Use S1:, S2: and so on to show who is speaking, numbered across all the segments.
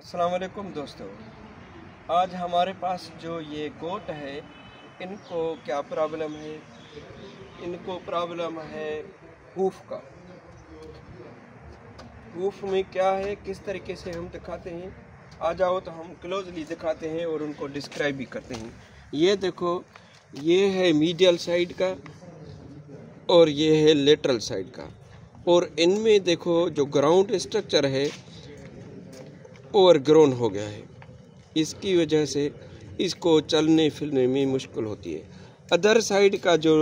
S1: अस्सलाम वालेकुम दोस्तों, आज हमारे पास जो ये गोट है, इनको क्या प्रॉब्लम है? इनको प्रॉब्लम है हूफ का। हूफ में क्या है, किस तरीके से हम दिखाते हैं। आ जाओ तो हम क्लोजली दिखाते हैं और उनको डिस्क्राइब भी करते हैं। ये देखो, ये है मीडियल साइड का और ये है लेटरल साइड का, और इनमें देखो जो ग्राउंड स्ट्रक्चर है ओवरग्रोन हो गया है। इसकी वजह से इसको चलने फिरने में मुश्किल होती है। अदर साइड का जो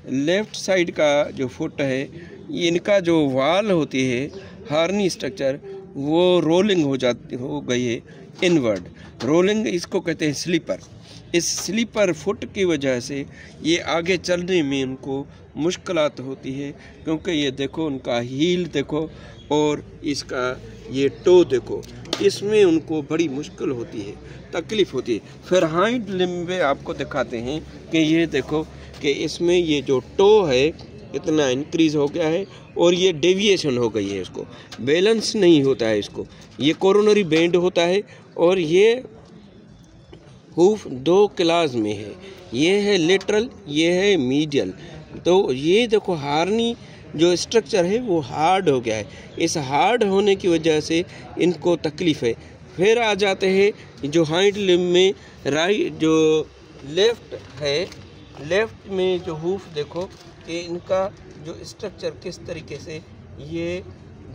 S1: लेफ़्ट साइड का जो फुट है, इनका जो वाल होती है हार्नी स्ट्रक्चर, वो रोलिंग हो गई है इनवर्ड। रोलिंग इसको कहते हैं स्लीपर। इस स्लीपर फुट की वजह से ये आगे चलने में उनको मुश्किलात होती है, क्योंकि ये देखो उनका हील देखो और इसका ये टो देखो, इसमें उनको बड़ी मुश्किल होती है, तकलीफ़ होती है। फिर हाइंड लिम्ब में आपको दिखाते हैं कि ये देखो कि इसमें ये जो टो है इतना इंक्रीज हो गया है और ये डेविएशन हो गई है, इसको बैलेंस नहीं होता है, इसको ये कोरोनरी बैंड होता है। और ये हूफ दो क्लास में है, ये है लेटरल, ये है मीडियल। तो ये देखो हार्नी जो स्ट्रक्चर है वो हार्ड हो गया है। इस हार्ड होने की वजह से इनको तकलीफ़ है। फिर आ जाते हैं जो हाइंड लिम्ब में राइट जो लेफ़्ट है, लेफ़्ट में जो हूफ देखो कि इनका जो स्ट्रक्चर किस तरीके से ये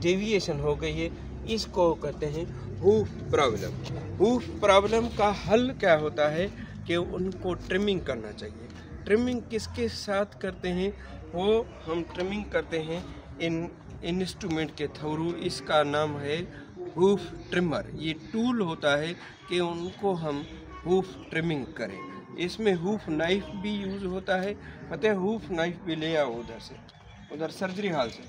S1: डेविएशन हो गई है, इसको कहते हैं हूफ प्रॉब्लम। हूफ प्रॉब्लम का हल क्या होता है कि उनको ट्रिमिंग करना चाहिए। ट्रिमिंग किसके साथ करते हैं? वो हम ट्रिमिंग करते हैं इन इंस्ट्रूमेंट के थ्रू। इसका नाम है हूफ ट्रिमर। ये टूल होता है कि उनको हम हूफ ट्रिमिंग करें। इसमें हूफ नाइफ भी यूज़ होता है। पता है, हूफ नाइफ भी ले आओ उधर से, उधर सर्जरी हॉल से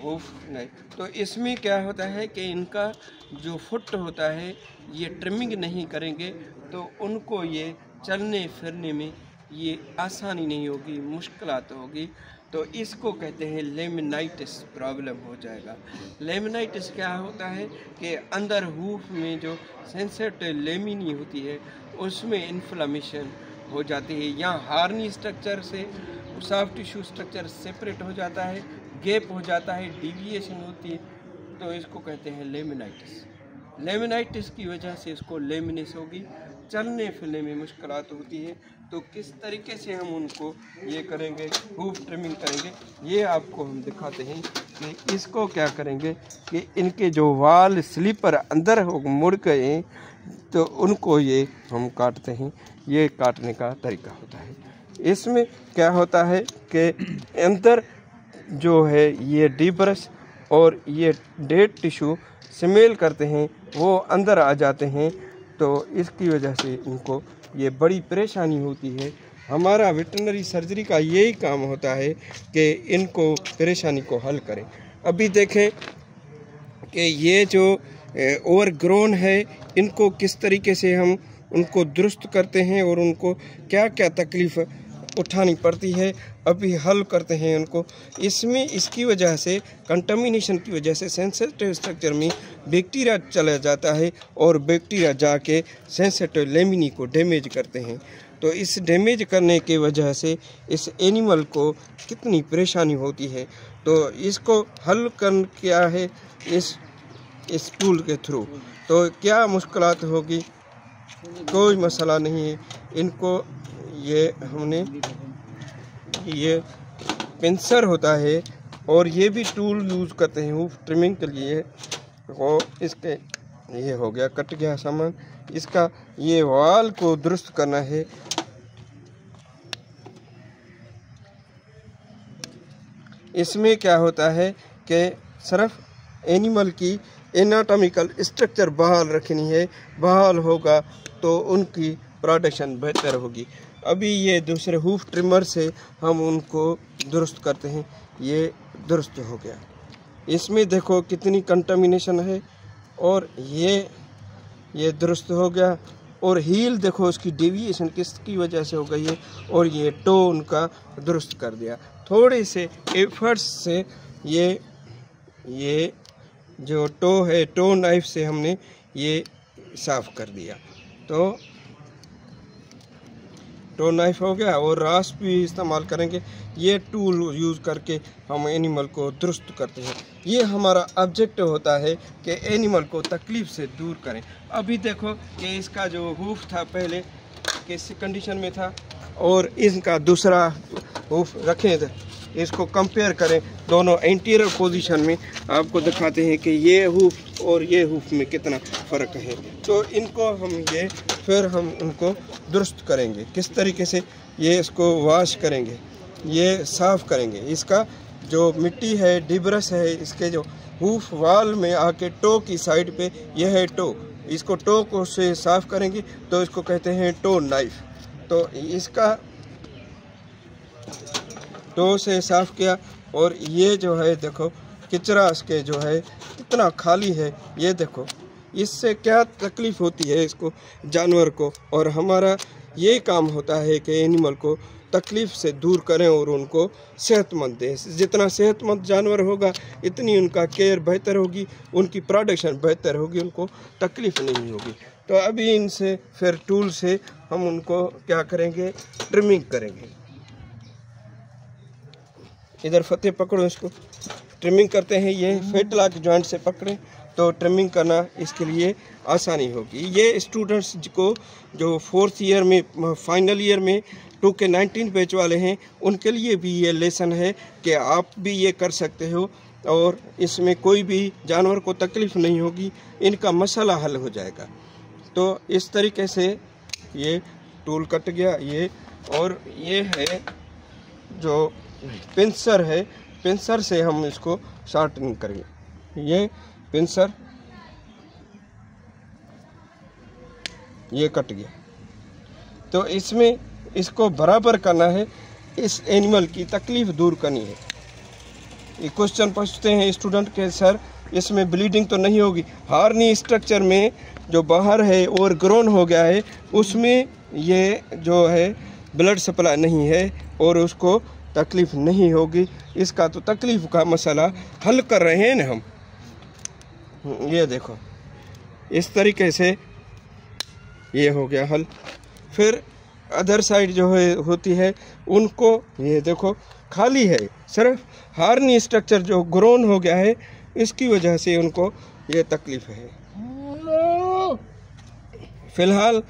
S1: हूफ नाइफ। तो इसमें क्या होता है कि इनका जो फुट होता है, ये ट्रिमिंग नहीं करेंगे तो उनको ये चलने फिरने में ये आसानी नहीं होगी, मुश्किलात होगी। तो इसको कहते हैं लेमिनाइटिस प्रॉब्लम हो जाएगा। लेमिनाइटिस क्या होता है कि अंदर हूफ में जो सेंसिटिव लेमिनी होती है उसमें इन्फ्लेमेशन हो जाती है। यहाँ हार्नी स्ट्रक्चर से सॉफ्ट टिश्यू स्ट्रक्चर सेपरेट हो जाता है, गैप हो जाता है, डिविएशन होती है। तो इसको कहते हैं लेमिनाइटिस। लेमिनाइटिस की वजह से इसको लेमिनिस होगी, चलने फिरने में मुश्किलात होती है। तो किस तरीके से हम उनको ये करेंगे, हूफ ट्रिमिंग करेंगे, ये आपको हम दिखाते हैं कि इसको क्या करेंगे कि इनके जो वाल स्लीपर अंदर हो मुड़ गए हैं तो उनको ये हम काटते हैं। ये काटने का तरीका होता है। इसमें क्या होता है कि अंदर जो है ये डिब्रस और ये डेड टिश्यू स्मेल करते हैं, वो अंदर आ जाते हैं। तो इसकी वजह से इनको ये बड़ी परेशानी होती है। हमारा वेटरनरी सर्जरी का यही काम होता है कि इनको परेशानी को हल करें। अभी देखें कि ये जो ओवरग्रोन है, इनको किस तरीके से हम उनको दुरुस्त करते हैं और उनको क्या क्या तकलीफ़ उठानी पड़ती है, अभी हल करते हैं उनको। इसमें इसकी वजह से कंटामिनेशन की वजह से सेंसिटिव स्ट्रक्चर में बैक्टीरिया चला जाता है और बैक्टीरिया जाके सेंसिटिव लेमिनी को डैमेज करते हैं। तो इस डैमेज करने की वजह से इस एनिमल को कितनी परेशानी होती है। तो इसको हल कर क्या है इस टूल के थ्रू। तो क्या मुश्किलात होगी, कोई मसला नहीं है। इनको ये हमने ये पिंसर होता है और ये भी टूल यूज़ करते हैं हूफ ट्रिमिंग के लिए। और इसके ये हो गया, कट गया सामान, इसका ये वाल को दुरुस्त करना है। इसमें क्या होता है कि सिर्फ एनिमल की एनाटॉमिकल स्ट्रक्चर बहाल रखनी है। बहाल होगा तो उनकी प्रोडक्शन बेहतर होगी। अभी ये दूसरे हूफ ट्रिमर से हम उनको दुरुस्त करते हैं। ये दुरुस्त हो गया। इसमें देखो कितनी कंटामिनेशन है और ये दुरुस्त हो गया। और हील देखो उसकी डेविएशन किसकी वजह से हो गई है, और ये टो उनका दुरुस्त कर दिया। थोड़े से एफर्ट्स से ये जो टो है, टो नाइफ से हमने ये साफ़ कर दिया। तो नाइफ हो गया और रास्प भी इस्तेमाल करेंगे। ये टूल यूज़ करके हम एनिमल को दुरुस्त करते हैं। ये हमारा ऑब्जेक्टिव होता है कि एनिमल को तकलीफ़ से दूर करें। अभी देखो कि इसका जो हूफ था पहले किस कंडीशन में था और इसका दूसरा हूफ रखें, इसको कंपेयर करें दोनों एंटीरियर पोजीशन में, आपको दिखाते हैं कि ये हूफ और ये हूफ में कितना फ़र्क है। तो इनको हम उनको दुरुस्त करेंगे। किस तरीके से ये इसको वॉश करेंगे, ये साफ़ करेंगे। इसका जो मिट्टी है, डिब्रस है, इसके जो हूफ वाल में आके टो की साइड पे ये है टो, इसको टो को से साफ़ करेंगे तो इसको कहते हैं टो नाइफ। तो इसका टो से साफ़ किया और ये जो है देखो किचरा इसके जो है कितना खाली है, ये देखो इससे क्या तकलीफ़ होती है इसको जानवर को। और हमारा ये काम होता है कि एनिमल को तकलीफ़ से दूर करें और उनको सेहतमंद दें। जितना सेहतमंद जानवर होगा इतनी उनका केयर बेहतर होगी, उनकी प्रोडक्शन बेहतर होगी, उनको तकलीफ़ नहीं होगी। तो अभी इनसे फिर टूल से हम उनको क्या करेंगे, ट्रिमिंग करेंगे। इधर फतेह पकड़ो, इसको ट्रिमिंग करते हैं। ये फेटलॉक जॉइंट से पकड़ें तो ट्रिमिंग करना इसके लिए आसानी होगी। ये स्टूडेंट्स को जो 4th ईयर में फाइनल ईयर में 2K19 बैच वाले हैं उनके लिए भी ये लेसन है कि आप भी ये कर सकते हो और इसमें कोई भी जानवर को तकलीफ़ नहीं होगी, इनका मसला हल हो जाएगा। तो इस तरीके से ये टूल कट गया ये। और ये है जो पिंसर है, पिंसर से हम इसको शार्टनिंग करेंगे। ये पिंसर ये कट गया, तो इसमें इसको बराबर करना है, इस एनिमल की तकलीफ़ दूर करनी है। ये क्वेश्चन पूछते हैं स्टूडेंट के सर इसमें ब्लीडिंग तो नहीं होगी? हार्नी स्ट्रक्चर में जो बाहर है और ग्रोन हो गया है उसमें ये जो है ब्लड सप्लाई नहीं है और उसको तकलीफ़ नहीं होगी। इसका तो तकलीफ़ का मसला हल कर रहे हैं ना हम। ये देखो इस तरीके से ये हो गया हल। फिर अदर साइड जो है होती है उनको ये देखो खाली है, सिर्फ हार्नी स्ट्रक्चर जो ग्रोन हो गया है इसकी वजह से उनको ये तकलीफ़ है। फ़िलहाल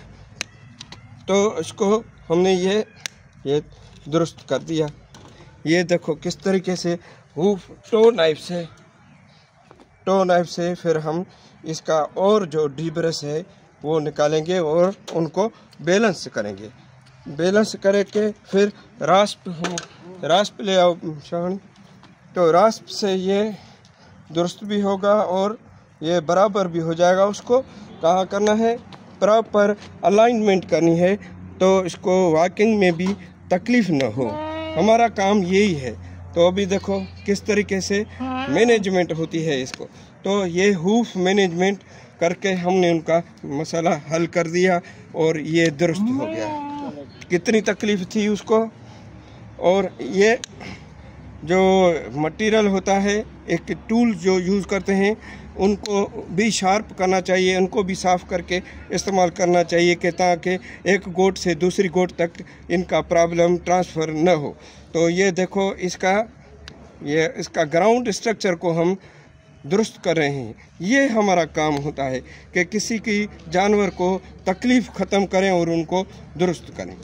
S1: तो इसको हमने ये दुरुस्त कर दिया। ये देखो किस तरीके से हूफ टो नाइफ से फिर हम इसका और जो डिब्रस है वो निकालेंगे और उनको बैलेंस करेंगे। बैलेंस करके फिर रास्प ले आओ शाहनी, तो रास्प से ये दुरुस्त भी होगा और ये बराबर भी हो जाएगा। उसको कहाँ करना है, प्रॉपर अलाइनमेंट करनी है तो इसको वॉकिंग में भी तकलीफ़ न हो। हमारा काम यही है। तो अभी देखो किस तरीके से मैनेजमेंट होती है इसको। तो ये हूफ मैनेजमेंट करके हमने उनका मसला हल कर दिया और ये दुरुस्त हो गया। कितनी तकलीफ़ थी उसको। और ये जो मटेरियल होता है, एक टूल जो यूज़ करते हैं उनको भी शार्प करना चाहिए, उनको भी साफ़ करके इस्तेमाल करना चाहिए कि ताकि एक गोट से दूसरी गोट तक इनका प्रॉब्लम ट्रांसफ़र न हो। तो ये देखो इसका ग्राउंड स्ट्रक्चर को हम दुरुस्त कर रहे हैं। ये हमारा काम होता है कि किसी की जानवर को तकलीफ़ ख़त्म करें और उनको दुरुस्त करें।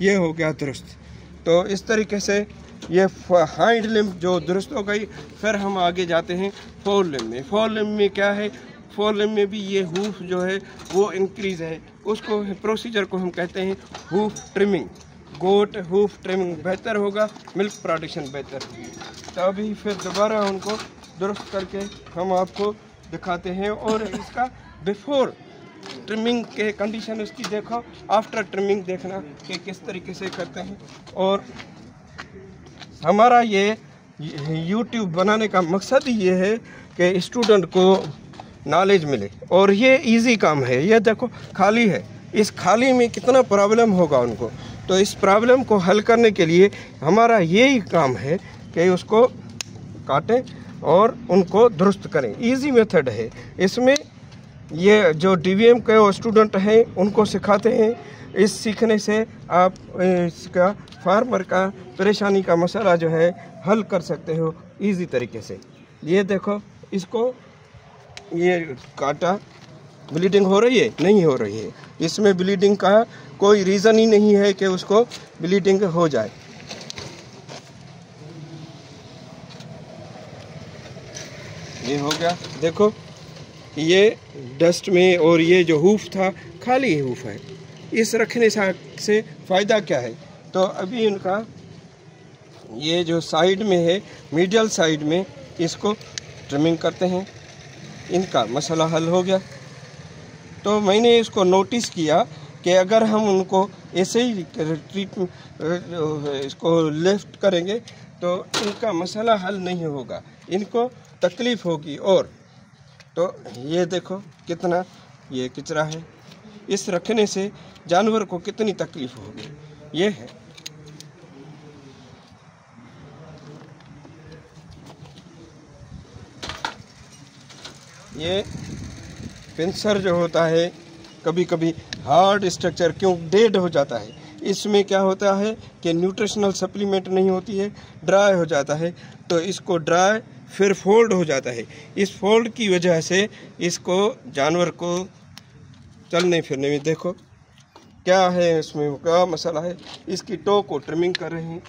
S1: ये हो गया दुरुस्त। तो इस तरीके से ये हाइंड लिम्ब जो दुरुस्त हो गई। फिर हम आगे जाते हैं फोर लिम्ब में। फोर लिम्ब में क्या है, फोर लिम्ब में भी ये हूफ जो है वो इंक्रीज़ है। उसको प्रोसीजर को हम कहते हैं हूफ ट्रिमिंग। गोट हूफ ट्रिमिंग बेहतर होगा, मिल्क प्रोडक्शन बेहतर होगी। तो अभी फिर दोबारा उनको दुरुस्त करके हम आपको दिखाते हैं और इसका बिफोर ट्रिमिंग के कंडीशन उसकी देखो, आफ्टर ट्रिमिंग देखना कि किस तरीके से करते हैं। और हमारा ये YouTube बनाने का मकसद ही ये है कि स्टूडेंट को नॉलेज मिले और ये इजी काम है। ये देखो खाली है, इस खाली में कितना प्रॉब्लम होगा उनको। तो इस प्रॉब्लम को हल करने के लिए हमारा यही काम है कि उसको काटें और उनको दुरुस्त करें। इजी मेथड है। इसमें ये जो DVM के स्टूडेंट हैं उनको सिखाते हैं। इस सीखने से आप इसका फार्मर का परेशानी का मसला जो है हल कर सकते हो इजी तरीके से। ये देखो, इसको ये काटा, ब्लीडिंग हो रही है? नहीं हो रही है। इसमें ब्लीडिंग का कोई रीज़न ही नहीं है कि उसको ब्लीडिंग हो जाए। ये हो गया, देखो ये डस्ट में, और ये जो हूफ था खाली हूफ है। इस रखने से फ़ायदा क्या है? तो अभी इनका ये जो साइड में है, मीडियल साइड में, इसको ट्रिमिंग करते हैं। इनका मसला हल हो गया। तो मैंने इसको नोटिस किया कि अगर हम उनको ऐसे ही इसको लिफ्ट करेंगे तो इनका मसला हल नहीं होगा, इनको तकलीफ़ होगी। और तो ये देखो कितना ये कचरा है, इस रखने से जानवर को कितनी तकलीफ़ होगी। ये है, ये पिंसर जो होता है कभी कभी हार्ड स्ट्रक्चर क्यों डेड हो जाता है। इसमें क्या होता है कि न्यूट्रिशनल सप्लीमेंट नहीं होती है, ड्राई हो जाता है। तो इसको ड्राई फिर फोल्ड हो जाता है। इस फोल्ड की वजह से इसको जानवर को चलने फिरने में, देखो क्या है इसमें, क्या मसला है। इसकी टो को ट्रिमिंग कर रहे हैं।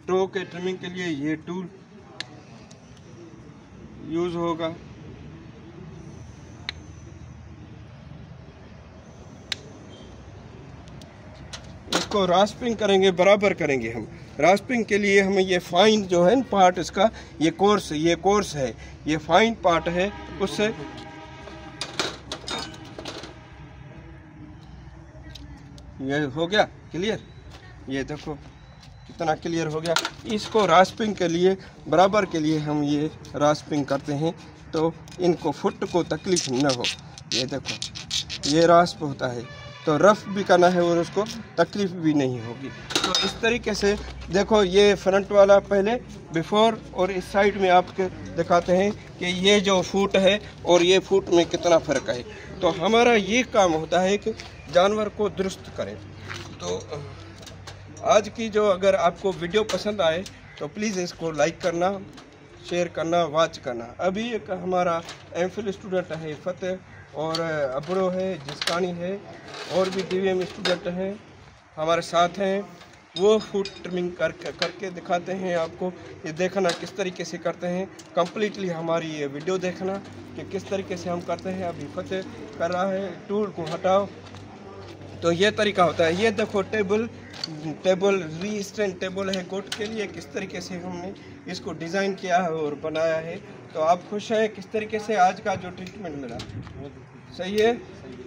S1: टो के ट्रिमिंग के लिए ये टूल यूज़ होगा। इसको रास्पिंग करेंगे, बराबर करेंगे हम। रास्पिंग के लिए हमें ये फाइन जो है पार्ट, इसका ये कोर्स है, ये फाइन पार्ट है, उससे ये हो गया क्लियर। ये देखो कितना क्लियर हो गया। इसको रास्पिंग के लिए, बराबर के लिए हम ये रास्पिंग करते हैं तो इनको फुट को तकलीफ न हो। ये देखो ये रास्प होता है तो रफ भी करना है और उसको तकलीफ भी नहीं होगी। तो इस तरीके से देखो, ये फ्रंट वाला पहले बिफोर, और इस साइड में आपके दिखाते हैं कि ये जो फुट है और ये फुट में कितना फ़र्क है। तो हमारा ये काम होता है कि जानवर को दुरुस्त करें। तो आज की जो, अगर आपको वीडियो पसंद आए तो प्लीज़ इसको लाइक करना, शेयर करना, वॉच करना। अभी एक हमारा MPhil स्टूडेंट है फतेह, और अबरो है, जिस्कानी है, और भी DVM स्टूडेंट हैं हमारे साथ हैं। वो फुट ट्रिमिंग करके दिखाते हैं आपको। ये देखना किस तरीके से करते हैं। कंप्लीटली हमारी ये वीडियो देखना कि किस तरीके से हम करते हैं। अभी फतेह कर रहा है, टूल को हटाओ। तो ये तरीका होता है। ये देखो टेबल रीस्टैंड टेबल है गोट के लिए, किस तरीके से हमने इसको डिज़ाइन किया है और बनाया है। तो आप खुश हैं किस तरीके से आज का जो ट्रीटमेंट मिला? सही है,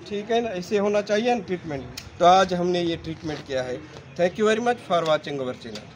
S1: ठीक है ना, ऐसे होना चाहिए ना ट्रीटमेंट। तो आज हमने ये ट्रीटमेंट किया है। Thank you very much for watching our channel.